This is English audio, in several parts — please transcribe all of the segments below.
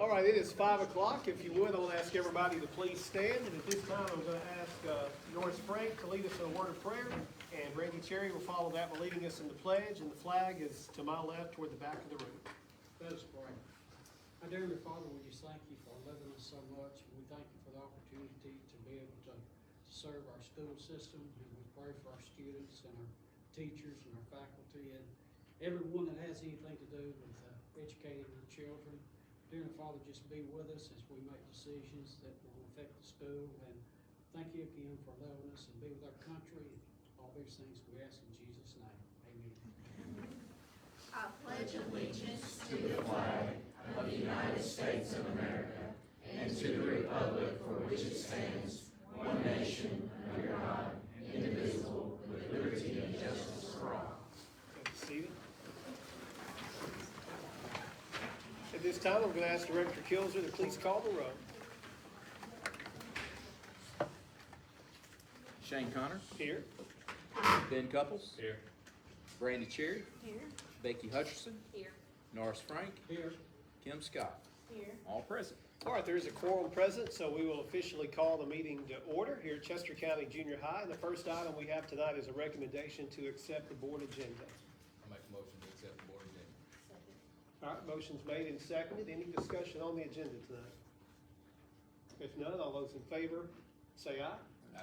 All right, it is 5 o'clock. If you would, I want to ask everybody to please stand. And at this time, I'm going to ask Norris Frank to lead us in a word of prayer. And Randy Cherry will follow that by leading us in the pledge. And the flag is to my left toward the back of the room. Let us pray. Our dear Heavenly Father, we just thank you for loving us so much. We thank you for the opportunity to be able to serve our school system. And we pray for our students and our teachers and our faculty and everyone that has anything to do with educating our children. Dear Father, just be with us as we make decisions that will affect the school. And thank you again for loving us and be with our country. All these things we ask in Jesus' name. Amen. I pledge allegiance to the flag of the United States of America and to the republic for which it stands, one nation, under God, indivisible, with liberty and justice for all. Seated. At this time, I'm going to ask Director Kilzer to please call the roll. Shane Connor. Here. Ben Couples. Here. Brandy Cherry. Here. Becky Hutcherson. Here. Norris Frank. Here. Kim Scott. Here. All present. All right, there is a quorum present, so we will officially call the meeting to order here at Chester County Junior High. And the first item we have tonight is a recommendation to accept the board agenda. I'll make a motion to accept the board agenda. All right, motion's made and seconded. Any discussion on the agenda tonight? If none, all those in favor, say aye. Aye.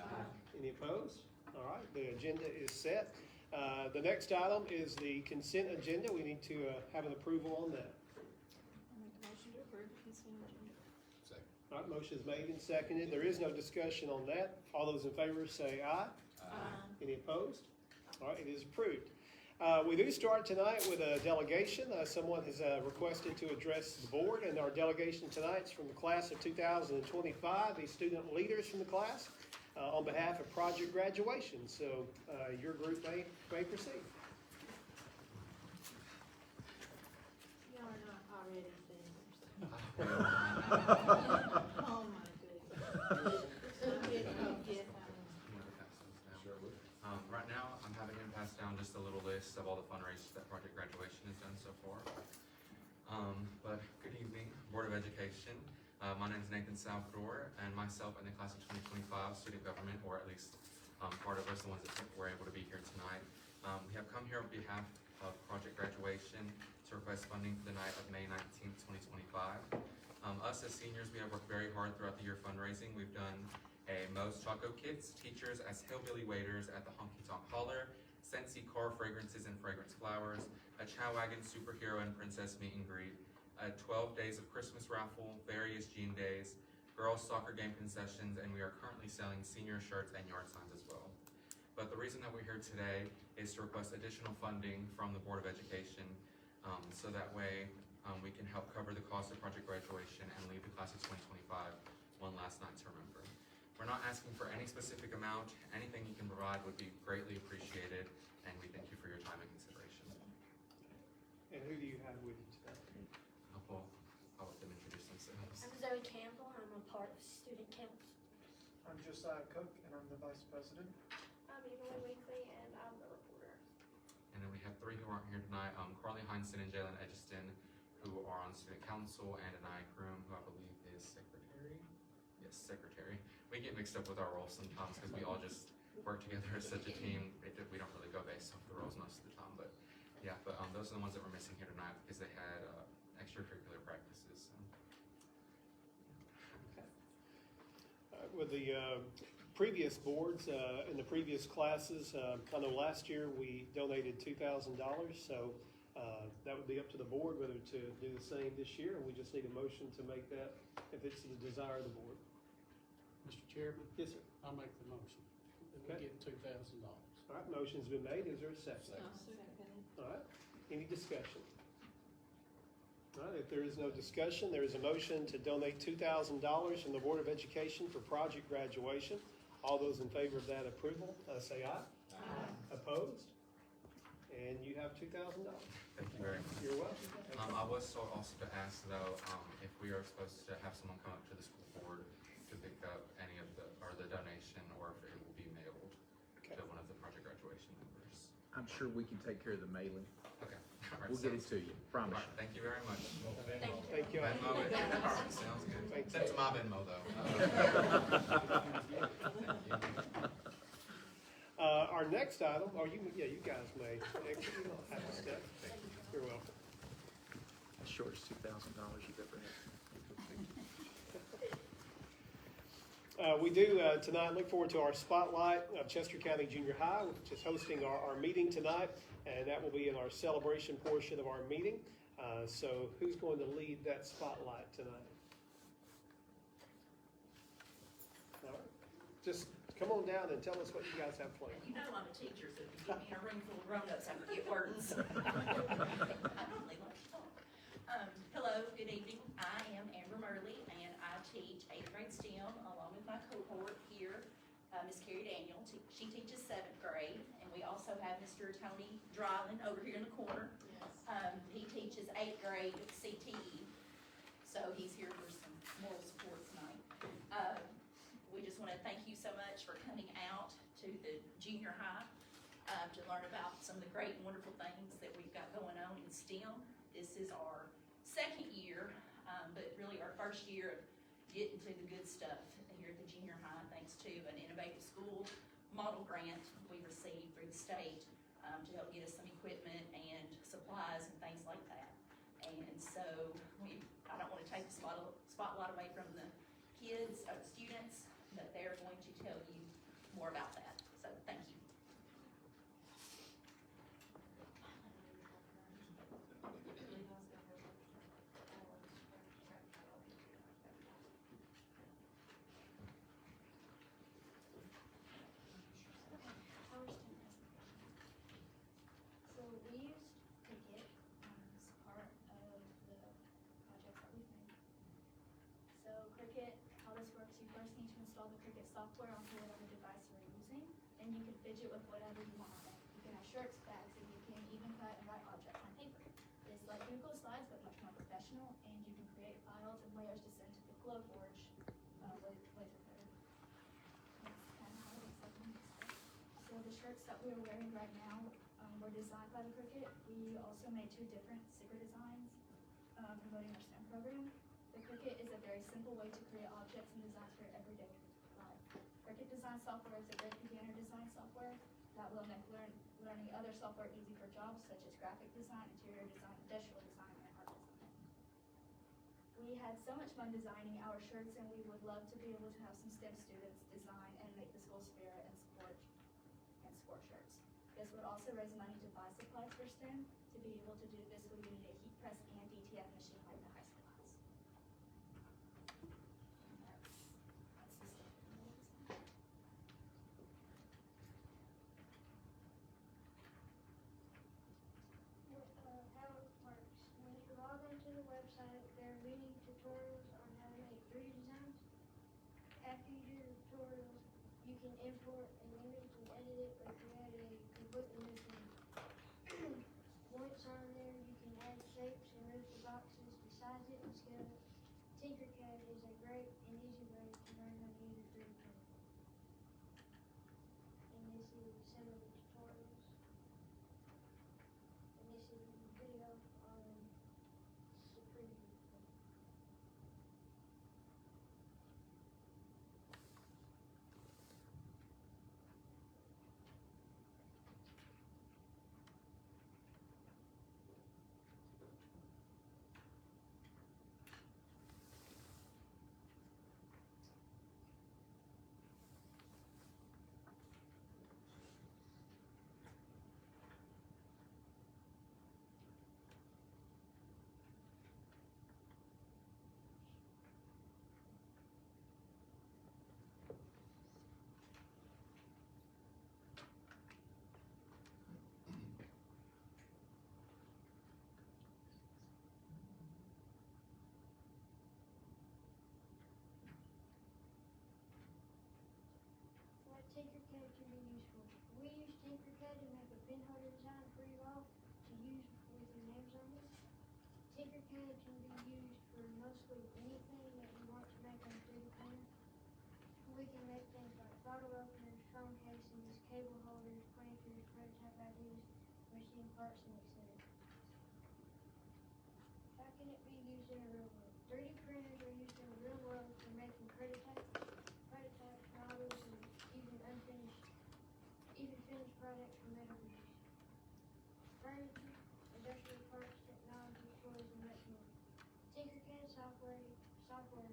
Any opposed? All right, the agenda is set. The next item is the consent agenda. We need to have an approval on that. I'll make a motion to approve the consent agenda. Second. All right, motion is made and seconded. There is no discussion on that. All those in favor say aye. Any opposed? All right, it is approved. We do start tonight with a delegation. Someone has requested to address the board, and our delegation tonight is from the class of 2025, the student leaders from the class, on behalf of Project Graduation. So your group may proceed. Y'all are not already singers. Oh my goodness. Right now, I'm having him pass down just a little list of all the fundraisers that Project Graduation has done so far. But good evening, Board of Education. My name is Nathan Salvador, and myself and the class of 2025 student government, or at least part of us, the ones that were able to be here tonight. We have come here on behalf of Project Graduation to request funding for the night of May 19th, 2025. Us as seniors, we have worked very hard throughout the year fundraising. We've done a Moe's Choco Kits, teachers as hillbilly waiters at the Honky Tonk Holler, Scentsy car fragrances and fragrance flowers, a Chow Wagon superhero and princess meet and greet, a 12 days of Christmas raffle, various jean days, girls soccer game concessions, and we are currently selling senior shirts and yard signs as well. But the reason that we're here today is to request additional funding from the Board of Education, so that way we can help cover the cost of Project Graduation and leave the class of 2025 one last night to remember. We're not asking for any specific amount. Anything you can provide would be greatly appreciated, and we thank you for your time and consideration. And who do you have with you today? I'll let them introduce themselves. I'm Zoe Campbell. I'm a part of Student Council. I'm Josiah Cook, and I'm the Vice President. I'm Emily Weekly, and I'm the reporter. And then we have three who aren't here tonight, Carly Heinsohn and Jalen Edgiston, who are on Student Council, and Anaya Kroom, who I believe is Secretary. Yes, Secretary. We get mixed up with our roles sometimes because we all just work together as such a team. We don't really go based off the roles most of the time, but yeah, those are the ones that we're missing here tonight because they had extracurricular practices. With the previous boards in the previous classes, I know last year we donated $2,000, so that would be up to the board whether to do the same this year, and we just need a motion to make that if it's the desire of the board. Mr. Chairman, Yes, sir. I'll make the motion. That Okay. we get $2,000. All right, motion's been made. Is there a second? All right, any discussion? All right, if there is no discussion, there is a motion to donate $2,000 from the Board of Education for Project Graduation. All those in favor of that approval, say aye. Aye. Opposed? And you have $2,000. Thank you very much. You're welcome. I was also to ask though, if we are supposed to have someone come up to the school board to pick up any of the donation, or if it will be mailed Okay. to one of the Project Graduation members. I'm sure we can take care of the mailing. Okay. All right, We'll get it sounds- to you, All promise right, thank you very much. Thank you. Venmo it? All right, sounds good. Send it to my Venmo, though. Our next item, you guys may, you don't have to step. You're welcome. That's shortest $2,000 you've ever had. We do tonight look forward to our spotlight of Chester County Junior High, which is hosting our meeting tonight, and that will be in our celebration portion of our meeting. So who's going to lead that spotlight tonight? All right. Just come on down and tell us what you guys have planned. You know I'm a teacher, so if you give me in a room full of grown-ups, I forget words. I normally like to talk. Hello, good evening. I am Amber Murley, and I teach 8th grade STEM along with my cohort here, Miss Carrie Daniel. She teaches 7th grade, and we also have Mr. Tony Dryland over here in the corner. He teaches 8th grade CTE, so he's here for some moral support tonight. We just want to thank you so much for coming out to the junior high to learn about some of the great and wonderful things that we've got going on in STEM. This is our second year, but really our first year of getting to the good stuff here at the junior high, thanks to an Innovative School Model Grant we received through the state to help get us some equipment and supplies and things like that. And so I don't want to take the spotlight away from the kids, the students, but they're going to tell you more about that. So thank you. So we used Cricut as part of the projects that we've made. So Cricut, how this works, you first need to install the Cricut software onto whatever device you're using, and you can fidget with whatever you want on it. You can have shirts, bags, and you can even cut and write objects on paper. It's like Google Slides, but much more professional, and you can create files and layers to send to the Glowforge laser cutter. That's kind of how it looks like when you start. So the shirts that we are wearing right now were designed by the Cricut. We also made 2 different sticker designs promoting our STEM program. The Cricut is a very simple way to create objects and designs for your everyday life. Cricut design software is a great beginner design software that will make learning other software easy for jobs such as graphic design, interior design, industrial design, and art design. We had so much fun designing our shirts, and we would love to be able to have some STEM students design and make the school spirit and sport shirts. This would also raise money to buy supplies for STEM. To be able to do this, we need a heat press and DTF machine like the high school has. And that's the stuff. How it works. When you log into the website, there are many tutorials on how to make 3D designs. After you do the tutorials, you can import an image and edit it or create a completely new thing. Once on there, you can add shapes and move the boxes to size it and scale it. Tinkercad is a great and easy way to learn how to use a 3D printer. And this is some of the tutorials. And this is a video on the preview. What Tinkercad can be used for. We use Tinkercad to make a pin holder design for you all to use with your names on it. Tinkercad can be used for mostly anything that you want to make on a 3D printer. We can make things like bottle openers, phone casings, cable holders, planters, prototype ideas, machine parts, and etc. used in the real world. 3D printers are used in the real world for making prototypes, models, and even finished products for medical use. Furniture, industrial parts, technology, toys, and much more. Tinkercad software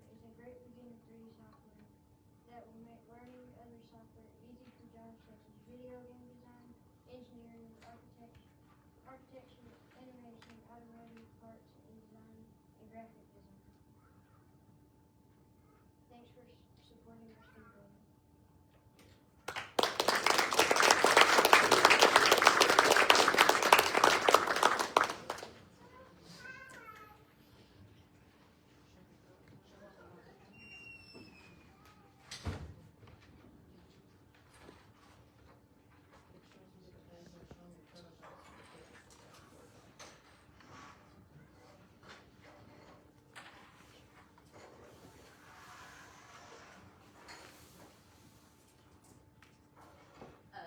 is a great beginner 3D software that will make learning other software easy for jobs such as video game design, engineering, architecture, animation, automotive parts and design, and graphic design. Thanks for supporting our school building.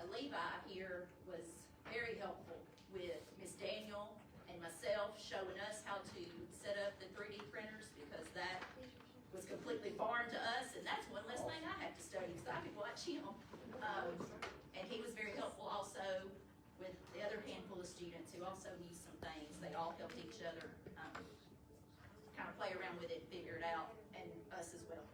Levi here was very helpful with Miss Daniel and myself showing us how to set up the 3D printers because that was completely foreign to us, and that's one less thing I have to study because I could watch him. And he was very helpful also with the other handful of students who also knew some things. They all helped each other kind of play around with it, figure it out, and us as well.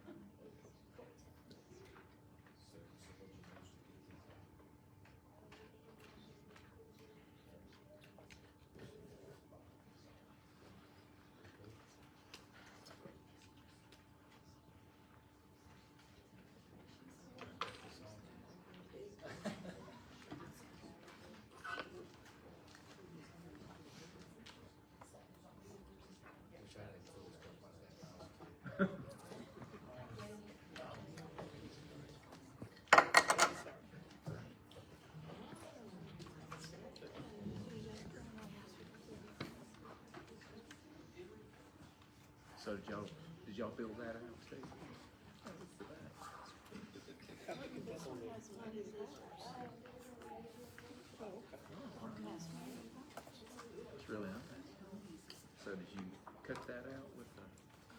So did y'all build that out, Steve? It's really nice. So did you cut that out with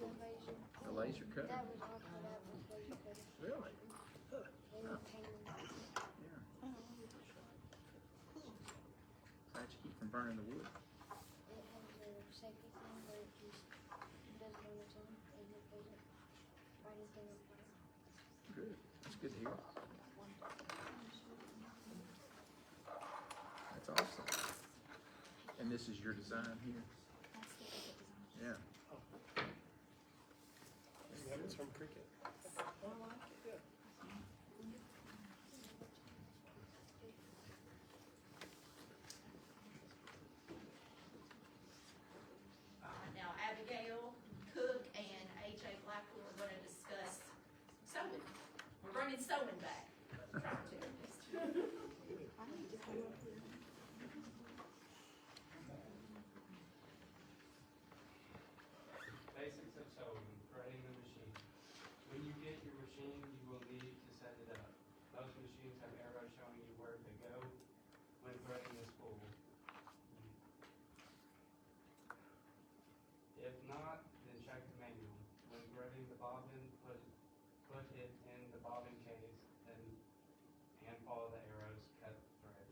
the laser cutter? That was all cut out with laser cutter. Really? And painted. Yeah. How'd you keep from burning the wood? It has a safety thing where it just does it on its own and it doesn't find anything on fire. Good. That's good to hear. That's awesome. And this is your design here? Yeah. That was from Cricut. Yeah. Now Abigail Cook and AJ Blackwood are going to discuss sewing. We're bringing sewing back. Basics of sewing, threading the machine. When you get your machine, you will need to set it up. Most machines have arrows showing you where to go when threading the spool. If not, then check the manual. When threading the bobbin, put it in the bobbin case, then and follow the arrows, cut the thread.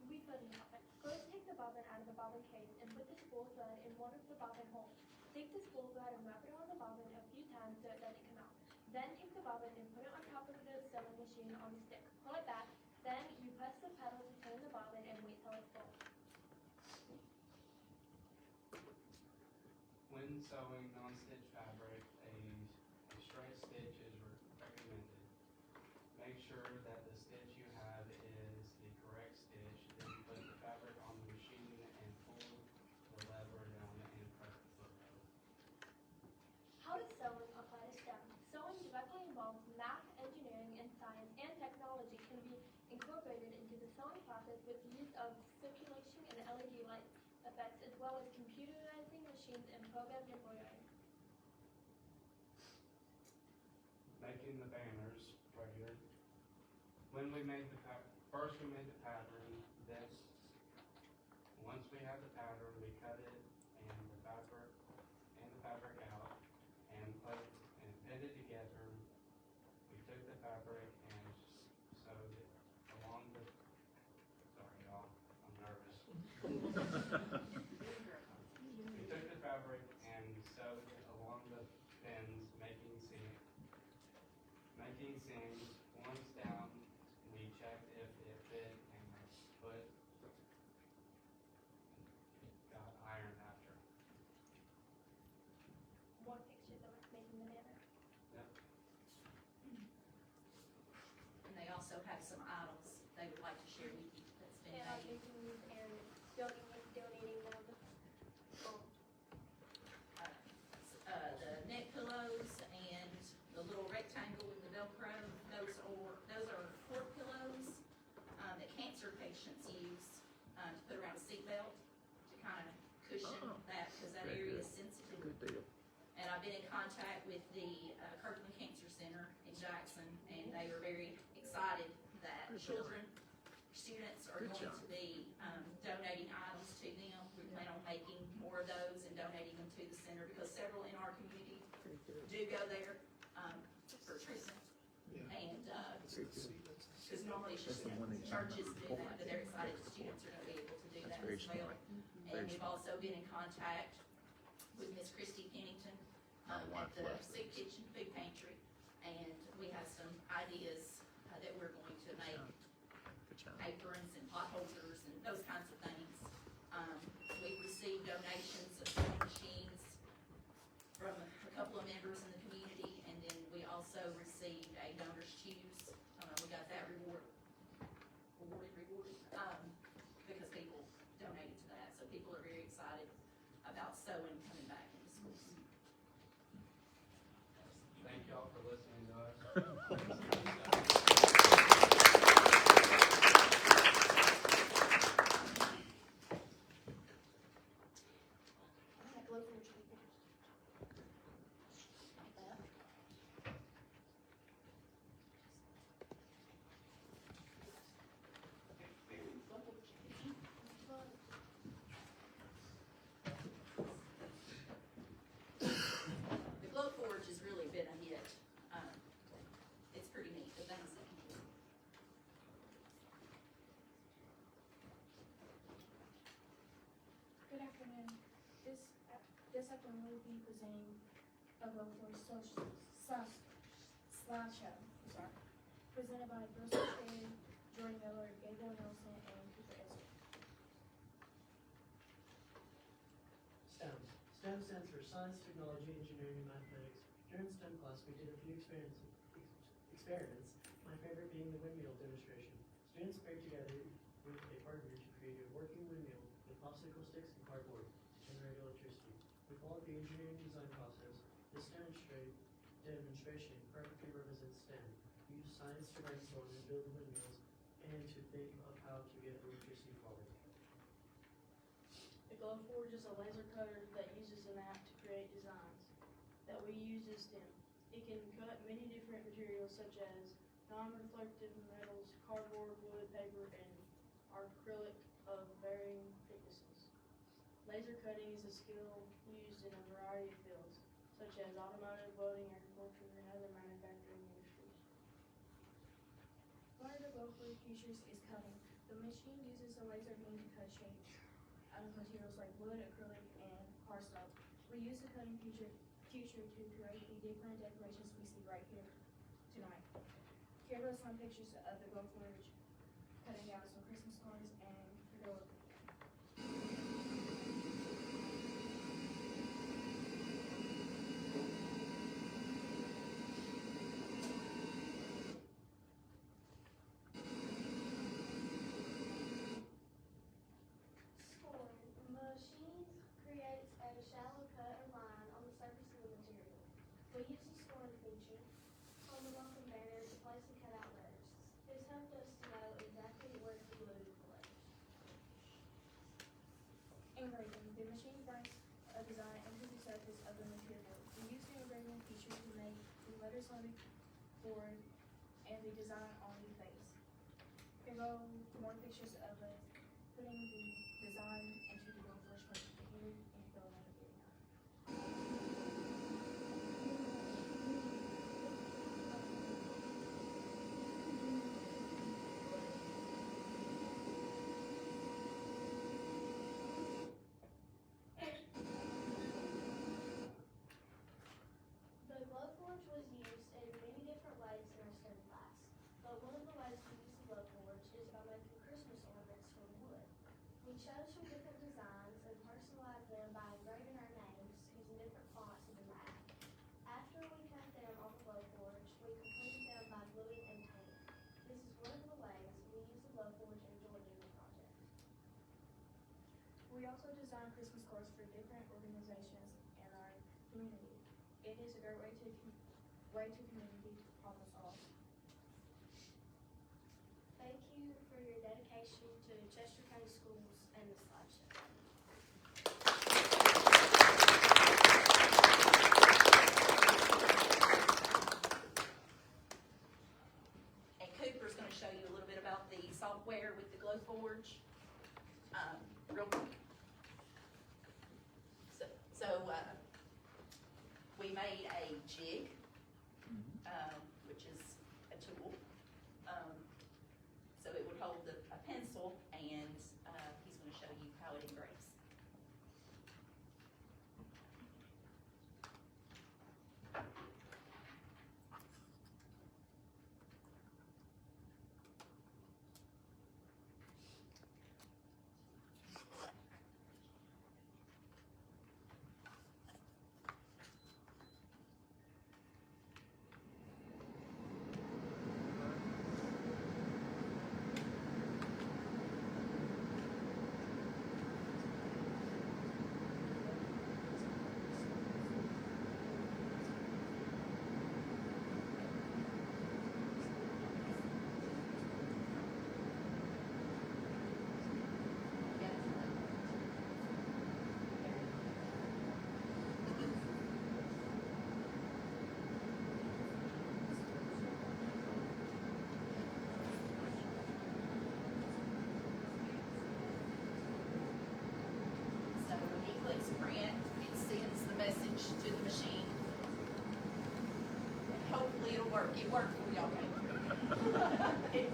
We thread the bobbin. First, take the bobbin out of the bobbin case and put the spool thread in one of the bobbin holes. Take the spool thread and wrap it around the bobbin a few times so it doesn't come out. Then take the bobbin and put it on top of the sewing machine on the stick. Pull it back. Then you press the pedal to turn the bobbin and wait till it's full. When sewing non-stitch fabric, a straight stitch is recommended. Make sure that the stitch you have is the correct stitch. Then put the fabric on the machine and pull the lever down and press the foot pedal. How does sewing apply to STEM? Sewing directly involves math, engineering, and science, and technology can be incorporated into the sewing process with the use of circulation and LED light effects, as well as computerizing machines and programmed embroidery. Making the banners regular. When we made the first we made the pattern, then once we have the pattern, we cut it and the We took the fabric and sewed it along the bends, making seams. Once down, we checked if it fit and put, got ironed after. More pictures of us making the banner. Yep. And they also have some items they would like to share with you that's been And I'll made. be and donating them. The neck pillows and the little rectangle with the Velcro, those are court pillows, that cancer patients use, to put around a seatbelt to kind of cushion Oh, that, because that very area good. is sensitive. Good deal. And I've been in contact with the Kirkland Cancer Center in Jackson, and they are very excited that Good job. children, students are Good going job. to be donating items to them. We plan on making more of those and donating them to the center, because several in our community Pretty good. do go there for treatment. Yeah. And, That's good to see. That's- because normally it's just That's the one that you- churches do that, but they're excited that students are gonna be able to do That's that very as well. smart. And Very we've smart. also been in contact with Miss Christy Pennington, My at wife the loves Soup those. Kitchen Food Pantry, and we have some ideas that we're going to make, Good job. aprons and pot holders and those kinds of things. We've received donations of sewing machines from a couple of members in the community, and then we also received a donor's choose. We got that rewarded, because people donated to that, so people are very excited about sewing coming back into schools. Thank y'all for listening to us. That glow forge we finished. Like that. The Glow Forge has really been a hit. It's pretty neat, the things that can do. Good afternoon. This afternoon we'll be presenting a Glow Forge slideshow, presented by Bristol State, Jordan Miller, Gable Nelson, and Cooper Ezra. STEM. STEM stands for Science, Technology, Engineering, and Mathematics. During STEM class, we did a few experiments. My favorite being the windmill demonstration. Students paired together with a partner to create a working windmill with popsicle sticks and cardboard to generate electricity. We followed the engineering design process. This demonstration perfectly represents STEM. We use science to brainstorm and build windmills and to think of how to get electricity forward. The Glow Forge is a laser cutter that uses an app to create designs that we use in STEM. It can cut many different materials such as non-reflective metals, cardboard, wood, paper, and acrylic of varying thicknesses. Laser cutting is a skill used in a variety of fields, such as automotive, welding, agriculture, and other manufacturing industries. One of the Glow Forge features is cutting. The machine uses a laser beam to cut shapes out of materials like wood, acrylic, and cardstock. We use the cutting feature to create the different decorations we see right here tonight. Here are some pictures of the Glow Forge cutting out some Christmas cards and gorilla glue. Scoring. Machines creates a shallow cut or line on the surface of the material. We use the scoring feature on the welcome banner to place the cutout letters. This helped us to know exactly where to glue the letters. Engraving. The machine burns a design into the surface of the material. We use the engraving feature to make the letters on the board and the design on the face. Here go more pictures of us putting the design into the Glow Forge here in Philadelphia. We chose from different designs and personalized them by engraving our names using different fonts in the mat. After we cut them on the Glowforge, we completed them by gluing and painting. This is one of the ways we use the Glowforge and enjoy doing the project. We also design Christmas cards for different organizations in our community. It is a great way to community problem solve. Thank you for your dedication to Chester County Schools and this slideshow. And Cooper's gonna show you a little bit about the software with the Glowforge, real quick. We made a jig, which is a tool. So it would hold a pencil, and he's gonna show you how it engraves. To the machine. Hopefully it'll work. It worked for y'all, right?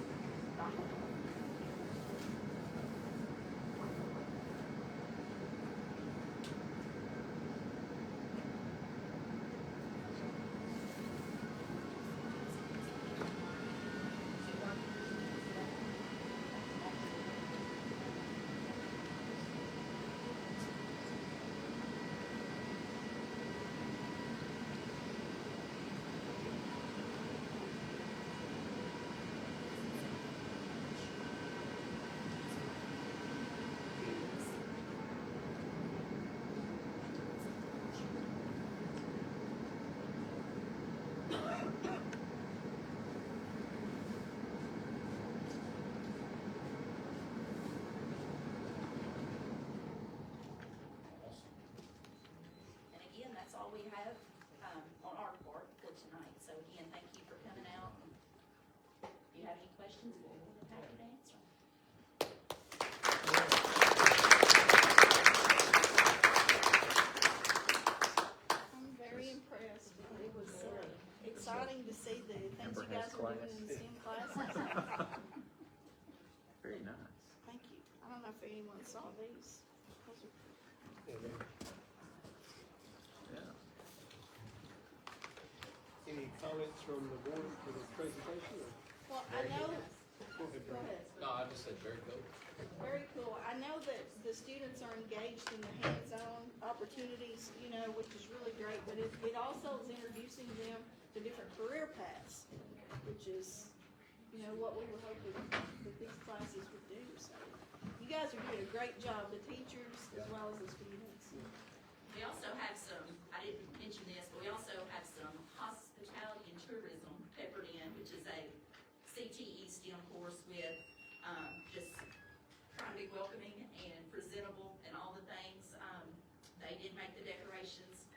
That's all we have on our part for tonight. So again, thank you for coming out. If you have any questions, we'll be happy to answer. I'm very impressed. It was exciting to see the things you guys were doing in the STEM classes. Very nice. Thank you. I don't know if anyone saw these. Any comments from the board for the presentation? Well, I know. Go ahead, Go Brandon. ahead. No, I just said very cool. Very cool. I know that the students are engaged in the hands-on opportunities, which is really great, but it also is introducing them to different career paths, which is, what we were hoping that these classes would do. So you guys are doing a great job, the teachers as well as the students. We also have some, I didn't mention this, but we also have some hospitality and tourism peppered in, which is a CTE STEM course with just trying to be welcoming and presentable and all the things. They did make the decorations.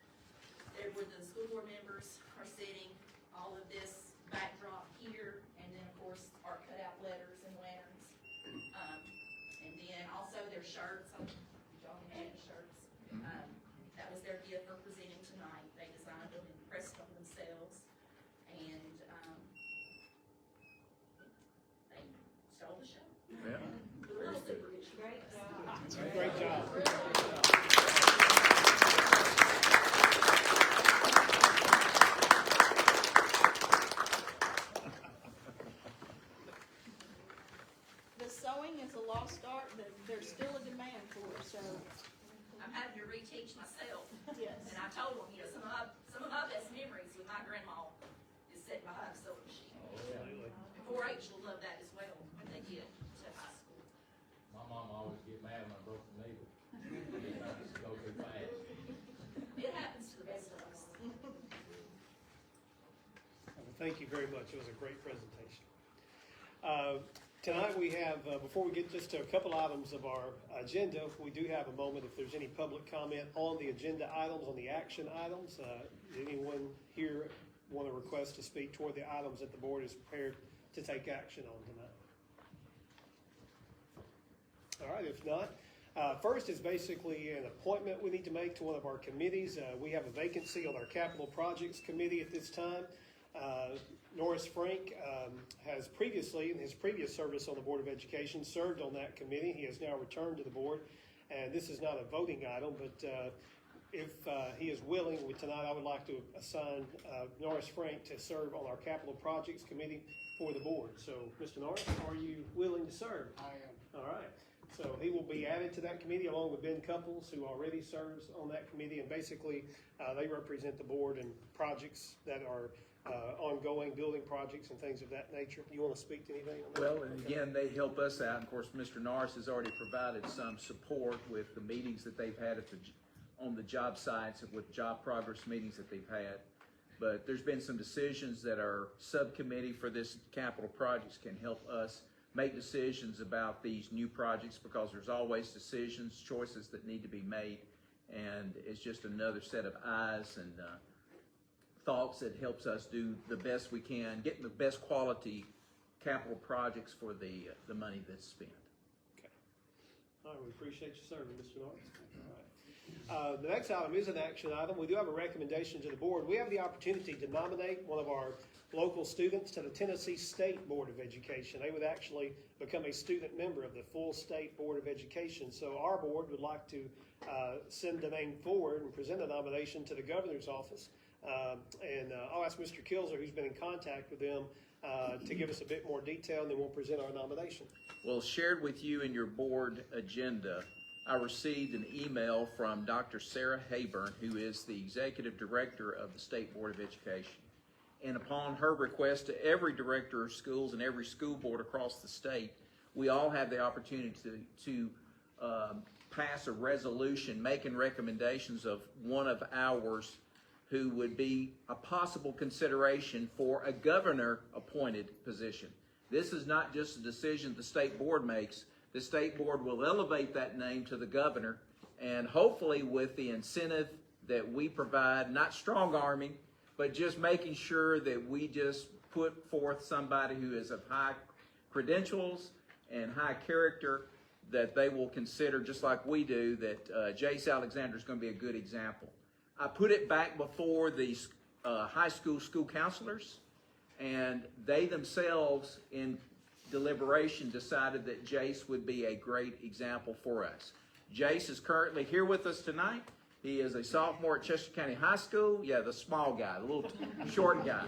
There where the school board members are sitting, all of this backdrop here, and then of course our cutout letters and lanterns. And then also their shirts, John had shirts. That was their gift for presenting tonight. They designed them and pressed them themselves, and they stole the show. Yeah. The little supervision. Great job. Great job. The sewing is a lost art, but there's still a demand So, I'm having to reteach myself. yes. And I told them, some of my best memories with my grandma is sitting behind a sewing machine. Absolutely. 4-H will love that as well when they get to high school. My mom always get mad when I broke the needle. Just go too fast. It happens to the best of us. Thank you very much. It was a great presentation. Tonight we have, before we get just to a couple items of our agenda, we do have a moment if there's any public comment on the agenda items, on the action items. Did anyone here want to request to speak toward the items that the board is prepared to take action on tonight? All right, if not, first is basically an appointment we need to make to one of our committees. We have a vacancy on our capital projects committee at this time. Norris Frank has previously, in his previous service on the Board of Education, served on that committee. He has now returned to the board, and this is not a voting item, but if he is willing, tonight I would like to assign Norris Frank to serve on our capital projects committee for the board. So, Mr. Norris, are you willing to serve? I am. All right. So he will be added to that committee along with Ben Couples, who already serves on that committee, and basically they represent the board and projects that are ongoing, building projects and things of that nature. You want to speak to anything on that? Well, and again, they help us out. Of course, Mr. Norris has already provided some support with the meetings that they've had on the job sites and with job progress meetings that they've had. But there's been some decisions that our subcommittee for this capital projects can help us make decisions about these new projects, because there's always decisions, choices that need to be made. And it's just another set of eyes and thoughts that helps us do the best we can, getting the best quality capital projects for the money that's spent. Okay. All right, we appreciate you serving, Mr. Norris. All right. The next item is an action item. We do have a recommendation to the board. We have the opportunity to nominate one of our local students to the Tennessee State Board of Education. They would actually become a student member of the full State Board of Education. So our board would like to send the name forward and present a nomination to the governor's office. And I'll ask Mr. Kilzer, who's been in contact with them, to give us a bit more detail, and then we'll present our nomination. Well, shared with you in your board agenda, I received an email from Dr. Sarah Hayburn, who is the Executive Director of the State Board of Education. And upon her request to every director of schools and every school board across the state, we all have the opportunity to pass a resolution making recommendations of one of ours who would be a possible consideration for a governor-appointed position. This is not just a decision the state board makes. The state board will elevate that name to the governor, and hopefully with the incentive that we provide, not strong-arming, but just making sure that we just put forth somebody who is of high credentials and high character, that they will consider, just like we do, that Jace Alexander is going to be a good example. I put it back before the high school counselors, and they themselves in deliberation decided that Jace would be a great example for us. Jace is currently here with us tonight. He is a sophomore at Chester County High School. Yeah, the small guy, the little short guy.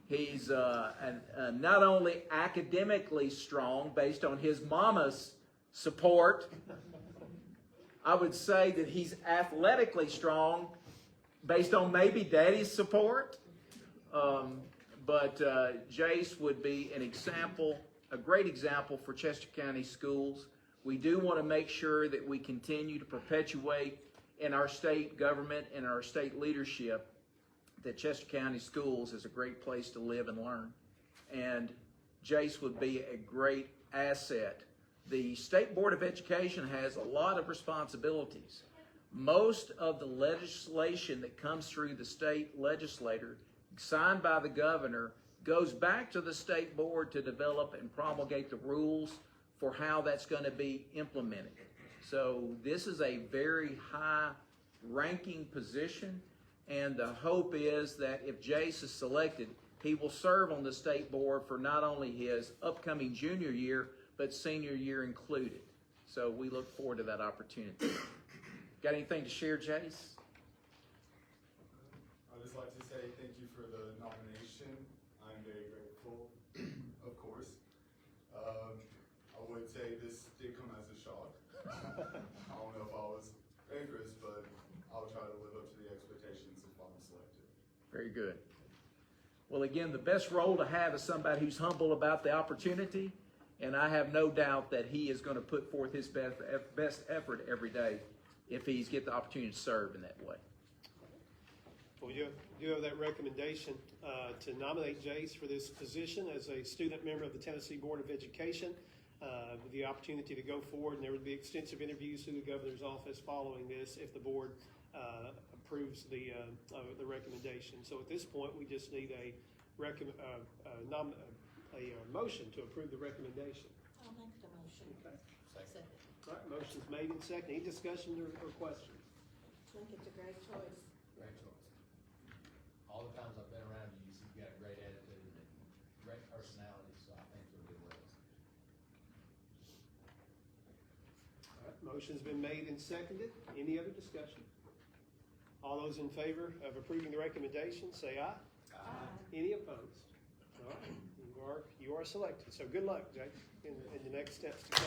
He's not only academically strong based on his mama's support, I would say that he's athletically strong based on maybe daddy's support. But Jace would be an example, a great example for Chester County schools. We do want to make sure that we continue to perpetuate in our state government and our state leadership that Chester County Schools is a great place to live and learn. And Jace would be a great asset. The State Board of Education has a lot of responsibilities. Most of the legislation that comes through the state legislature, signed by the governor, goes back to the state board to develop and promulgate the rules for how that's going to be implemented. So this is a very high-ranking position, and the hope is that if Jace is selected, he will serve on the state board for not only his upcoming junior year, but senior year included. So we look forward to that opportunity. Got anything to share, Jace? I'd just like to say thank you for the nomination. I'm very grateful, of course. I would say this did come as a shock. I don't know Very good. Well, again, the best role to have is somebody who's humble about the opportunity, and I have no doubt that he is going to put forth his best effort every day if he's get the opportunity to serve in that way. Well, you do have that recommendation to nominate Jace for this position as a student member of the Tennessee Board of Education, with the opportunity to go forward, and there would be extensive interviews through the governor's office following this if the board approves the recommendation. So at this point, we just need a motion to approve the recommendation. I'll make the motion. Okay. Second. All right, motion's made and seconded. Any discussion or questions? I think it's a great choice. Great choice. All the times I've been around you, you've got a great attitude and great personality, so I think you'll do well. All right, motion's been made and seconded. Any other discussion? All those in favor of approving the recommendation, say aye. Aye. Any opposed? All right, you are selected. So good luck, Jay, in the next steps to come.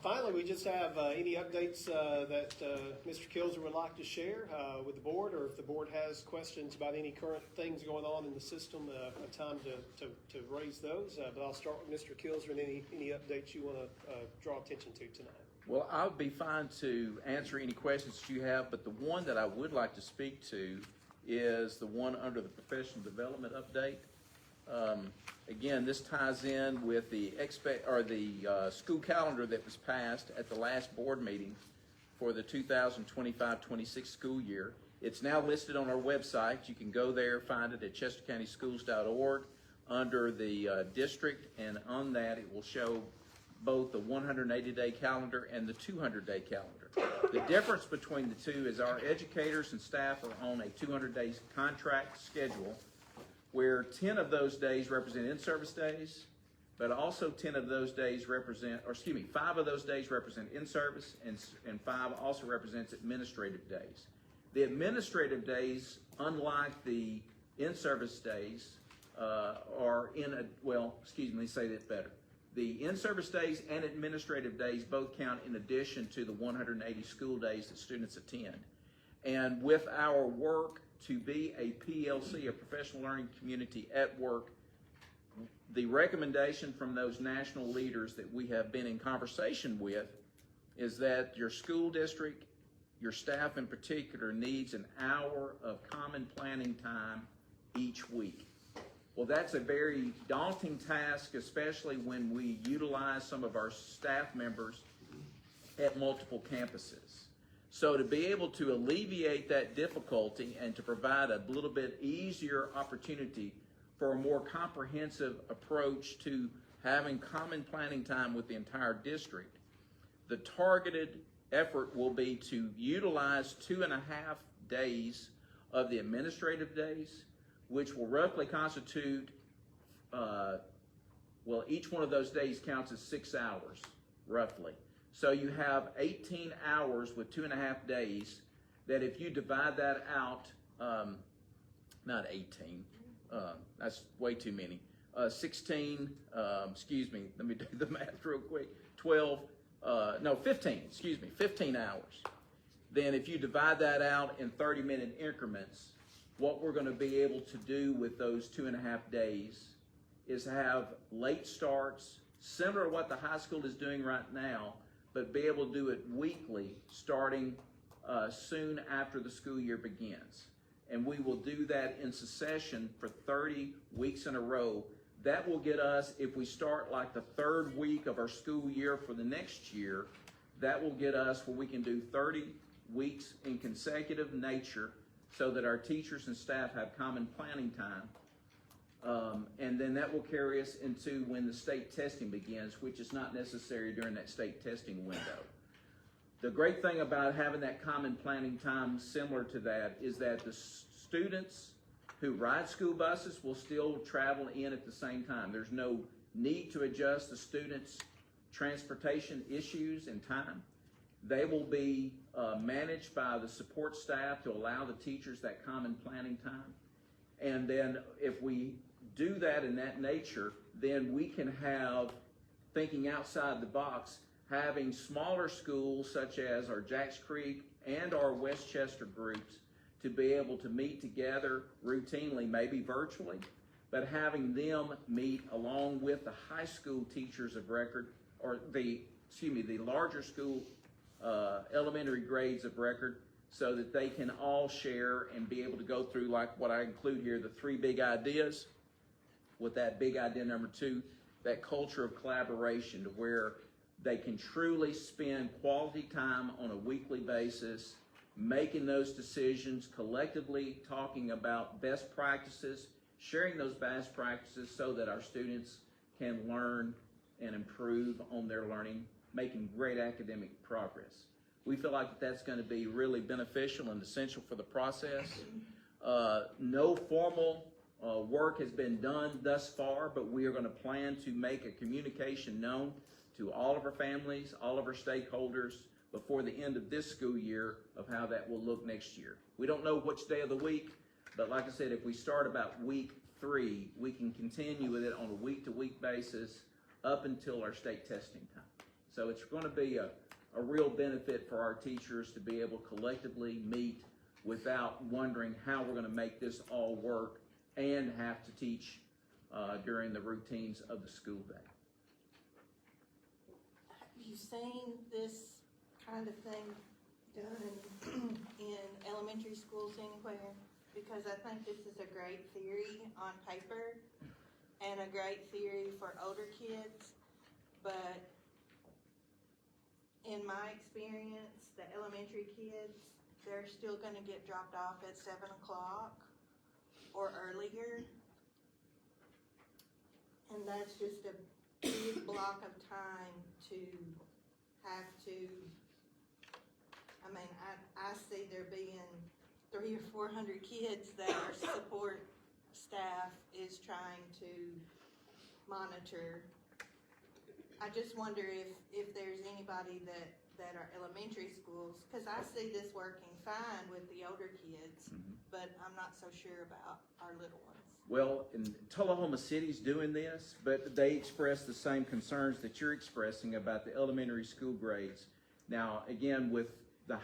Finally, we just have any updates that Mr. Kilzer would like to share with the board, or if the board has questions about any current things going on in the system, a time to raise those. But I'll start with Mr. Kilzer and any updates you want to draw attention to tonight. Well, I would be fine to answer any questions that you have, but the one that I would like to speak to is the one under the professional development update. Again, this ties in with the school calendar that was passed at the last board meeting for the 2025-26 school year. It's now listed on our website. You can go there, find it at chestercountyschools.org under the district, and on that it will show both the 180-day calendar and the 200-day calendar. The difference between the two is our educators and staff are on a 200-day contract schedule, where 10 of those days represent in-service days, but also 5 of those days represent in-service, and 5 also represents administrative days. The administrative days, unlike the in-service days, let me say that better. The in-service days and administrative days both count in addition to the 180 school days that students attend. And with our work to be a PLC, a professional learning community at work, the recommendation from those national leaders that we have been in conversation with is that your school district, your staff in particular, needs an hour of common planning time each week. Well, that's a very daunting task, especially when we utilize some of our staff members at multiple campuses. So to be able to alleviate that difficulty and to provide a little bit easier opportunity for a more comprehensive approach to having common planning time with the entire district, the targeted effort will be to utilize 2.5 days of the administrative days, which will roughly constitute, each one of those days counts as 6 hours, roughly. So you have 18 hours with 2.5 days, that if you divide that out, not 18, that's way too many, 15, let me do the math real quick, 15 hours. Then if you divide that out in 30-minute increments, what we're going to be able to do with those 2.5 days is have late starts, similar to what the high school is doing right now, but be able to do it weekly, starting soon after the school year begins. And we will do that in succession for 30 weeks in a row. That will get us, if we start like the 3rd week of our school year for the next year, that will get us where we can do 30 weeks in consecutive nature, so that our teachers and staff have common planning time. And then that will carry us into when the state testing begins, which is not necessary during that state testing window. The great thing about having that common planning time similar to that is that the students who ride school buses will still travel in at the same time. There's no need to adjust the students' transportation issues and time. They will be managed by the support staff to allow the teachers that common planning time. And then if we do that in that nature, then we can have, thinking outside the box, having smaller schools such as our Jacks Creek and our Westchester groups to be able to meet together routinely, maybe virtually, but having them meet along with the high school teachers of record, or the larger school elementary grades of record, so that they can all share and be able to go through, like what I include here, the 3 big ideas, with that big idea number 2, that culture of collaboration, to where they can truly spend quality time on a weekly basis, making those decisions collectively, talking about best practices, sharing those best practices so that our students can learn and improve on their learning, making great academic progress. We feel like that's going to be really beneficial and essential for the process. No formal work has been done thus far, but we are going to plan to make a communication known to all of our families, all of our stakeholders before the end of this school year of how that will look next year. We don't know which day of the week, but like I said, if we start about week 3, we can continue with it on a week-to-week basis up until our state testing time. So it's going to be a real benefit for our teachers to be able to collectively meet without wondering how we're going to make this all work and have to teach during the routines of the school day. Have you seen this kind of thing done in elementary schools anywhere? Because I think this is a great theory on paper and a great theory for older kids, but in my experience, the elementary kids, they're still going to get dropped off at 7 o'clock or earlier. And that's just a big block of time to have to, I mean, I see there being 300 or 400 kids that our support staff is trying to monitor. I just wonder if there's anybody that are elementary schools, because I see this working fine with the older kids, but I'm not so sure about our little ones. Well, in Tullahoma City's doing this, but they express the same concerns that you're expressing about the elementary school grades. Now, again, with the,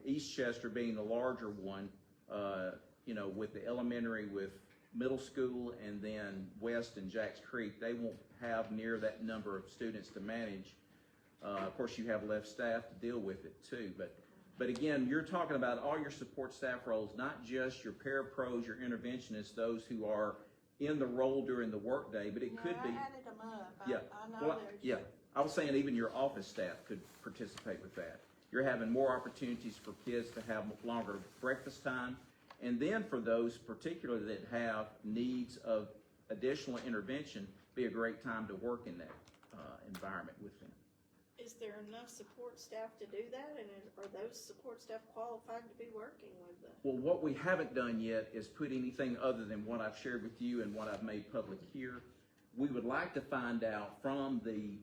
Eastchester being the larger one, with the elementary, with middle school, and then West and Jacks Creek, they won't have near that number of students to manage. Of course, you have less staff to deal with it too, but again, you're talking about all your support staff roles, not just your parapros, your interventionists, those who are in the role during the workday, but it could be. I added them up. Yeah. I know Well, there's. yeah. I was saying even your office staff could participate with that. You're having more opportunities for kids to have longer breakfast time. And then for those particularly that have needs of additional intervention, be a great time to work in that environment with them. Is there enough support staff to do that, and are those support staff qualified to be working with them? Well, what we haven't done yet is put anything other than what I've shared with you and what I've made public here. We would like to find out from the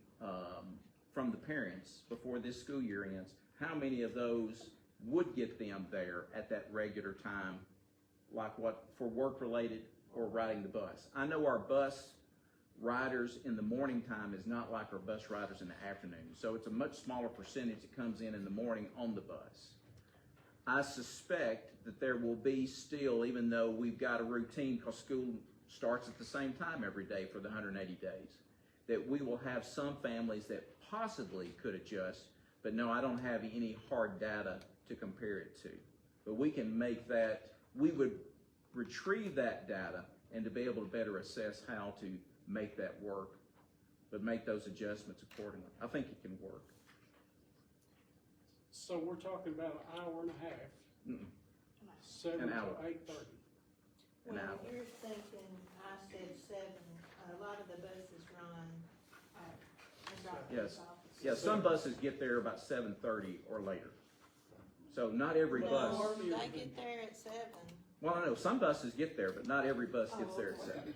parents before this school year ends, how many of those would get them there at that regular time, like what for work related or riding the bus. I know our bus riders in the morning time is not like our bus riders in the afternoon, so it's a much smaller percentage that comes in the morning on the bus. I suspect that there will be still, even though we've got a routine because school starts at the same time every day for the 180 days, that we will have some families that possibly could adjust, but no, I don't have any hard data to compare it to. But we can make that, we would retrieve that data and to be able to better assess how to make that work, but make those adjustments accordingly. I think it can work. So we're talking about an hour and a half. 7 An to hour. 8:30. An Well, hour. you're thinking, I said 7, a lot of the buses run at doctor's Yes. offices. Yeah, some buses get there about 7:30 or later. So not every bus. Well, they get there at 7. Well, I know some buses get there, but not every bus gets there at 7.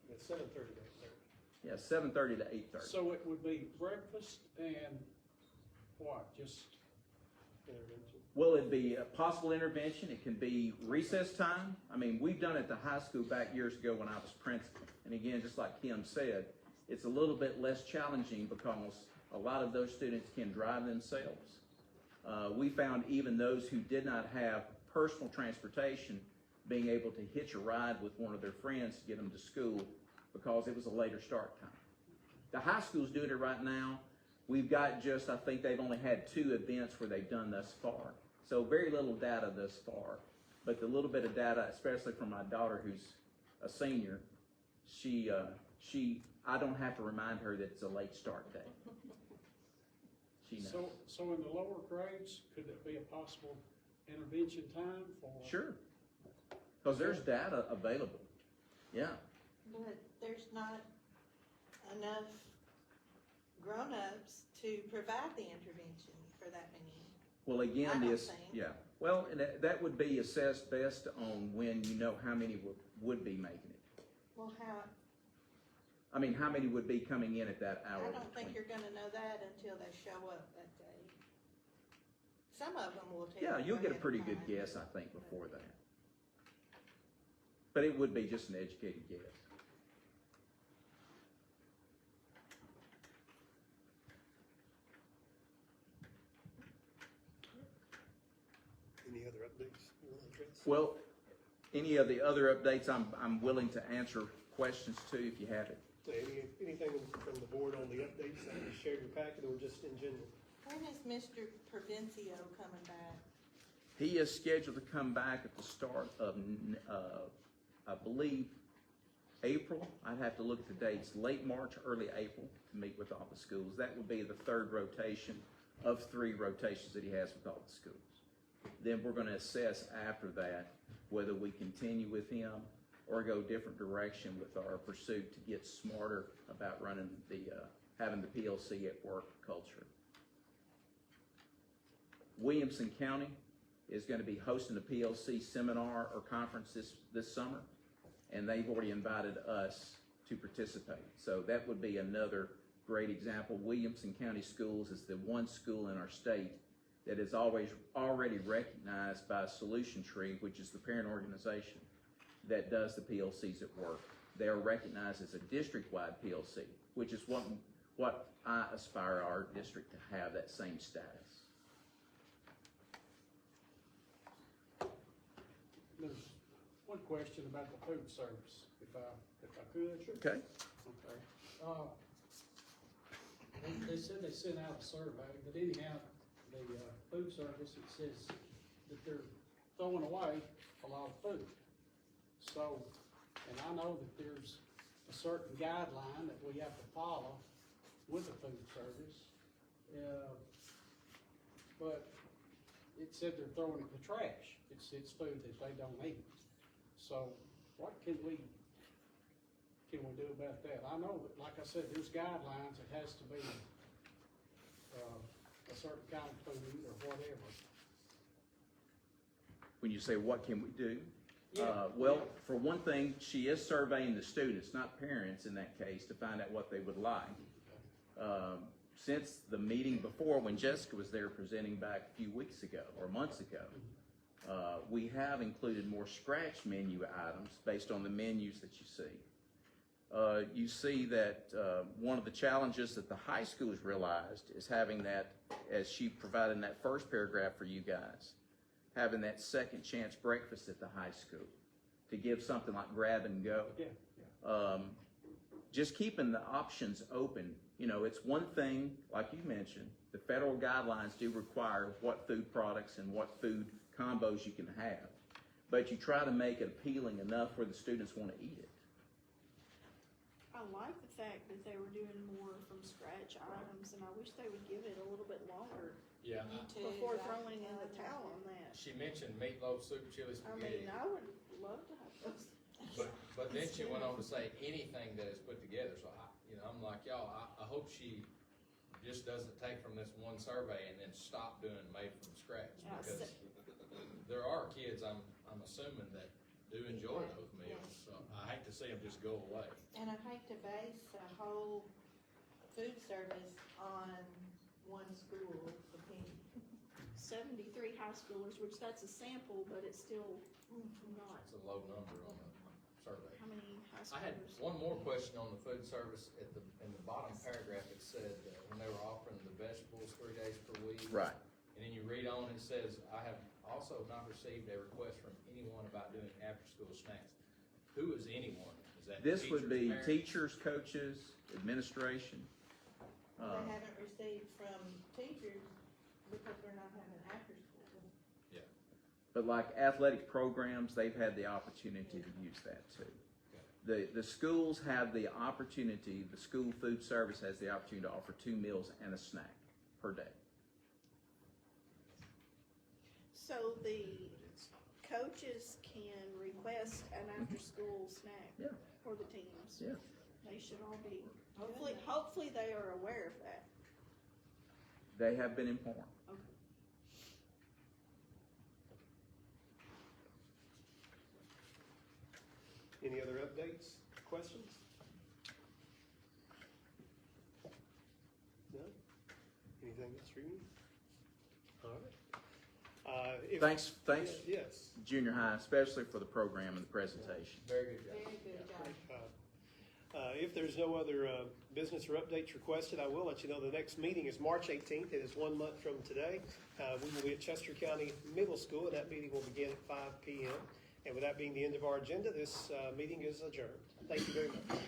It's 7:30 to 8:30. Yeah, 7:30 to 8:30. So it would be breakfast and what, just Intervention. Well, it'd be a possible intervention. It can be recess time. I mean, we've done it at the high school back years ago when I was principal. And again, just like Kim said, it's a little bit less challenging because A lot of those students can drive themselves. We found even those who did not have personal transportation being able to hitch a ride with one of their friends to get them to school because it was a later start time. The high school's doing it right now. We've got I think they've only had 2 events where they've done thus far. So very little data thus far. But the little bit of data, especially from my daughter who's a senior, I don't have to remind her that it's a late start day. She knows. So in the lower grades, could it be a possible intervention time for? Sure. Because there's data available. Yeah. But there's not enough grown-ups to provide the intervention for that many. Well, again, I don't this, think. yeah. Well, and that would be assessed best on when you know how many would be making it. Well, I mean, how many would be coming in at that hour? I don't think you're gonna know that until they show up that day. Some of them will tell you. Yeah, you'll get a ahead of pretty good time. guess, I think, before that. But it would be just an educated guess. Any other updates you want to address? Well, any of the other updates, I'm willing to answer questions too if you have it. Anything from the board on the updates that you shared in your packet or just in general? When is Mr. Provencio coming back? He is scheduled to come back at the start of, I believe, April. I'd have to look at the dates, late March, early April, to meet with all the schools. That would be the 3rd rotation of 3 rotations that he has with all the schools. Then we're going to assess after that whether we continue with him or go a different direction with our pursuit to get smarter about running having the PLC at work culture. Williamson County is going to be hosting a PLC seminar or conference this summer, and they've already invited us to participate. So that would be another great example. Williamson County Schools is the one school in our state that is already recognized by Solution Tree, which is the parent organization that does the PLCs at work. They are recognized as a district-wide PLC, which is what I aspire our district to have, that same status. There's one question about the food service, if I could. Okay. Okay. They said they sent out a survey, but anyhow, the food service, it says that they're throwing away a lot of food. So, and I know that there's a certain guideline that we have to follow with the food service. But it said they're throwing it in the trash. It's food that they don't eat. So what can we do about that? I know that, like I said, there's guidelines. It has to be a certain kind of food or whatever. When you say what can we do? Yeah. Well, for one thing, she is surveying the students, not parents in that case, to find out what they would like. Since the meeting before, when Jessica was there presenting back a few weeks ago or months ago, we have included more scratch menu items based on the menus that you see. You see that one of the challenges that the high school has realized is having that, as she provided in that first paragraph for you guys, having that second chance breakfast at the high school to give something like grab and go. Yeah. Just keeping the options open. You know, it's one thing, like you mentioned, the federal guidelines do require what food products and what food combos you can have, but you try to make it appealing enough where the students want to eat it. I like the fact that they were doing more from scratch items, and I wish they would give it a little bit longer Yeah. Me too. before throwing in the towel on that. She mentioned meatloaf, soup, chili, I spaghetti. mean, I would love to have those. But then she went on to say anything that is put together, so I'm like, y'all, I hope she just doesn't take from this one survey and then stop doing made from scratch, Yeah, because there are kids, I'm assuming, that do enjoy those meals, so I hate to see them just go away. And I hate to base a whole food service on one school's opinion. 73 high schoolers, which that's a sample, but it's still not. It's a low number on survey. How many high I had schoolers? one more question on the food service in the bottom paragraph. It said, when they were offering the vegetables 3 days per week. Right. And then you read on, it says, I have also not received a request from anyone about doing after-school snacks. Who is anyone? Is that This would be parents? teachers, coaches, administration. They haven't received from teachers because they're not having after school. Yeah. But like athletic programs, they've had the opportunity to use that too. The schools have the opportunity, the school food service has the opportunity to offer 2 meals and a snack per day. So the coaches can request an after-school snack Yeah. for the teams. Yeah. They should all be, hopefully they are aware of that. They have been informed. Okay. Any other updates, questions? No? Anything else for you? All right. Thanks, Yes. junior high, especially for the program and the presentation. Very good job. Very good job. If there's no other business or updates requested, I will let you know the next meeting is March 18th. It is 1 month from today. We will be at Chester County Middle School, and that meeting will begin at 5 p.m. And with that being the end of our agenda, this meeting is adjourned. Thank you very much.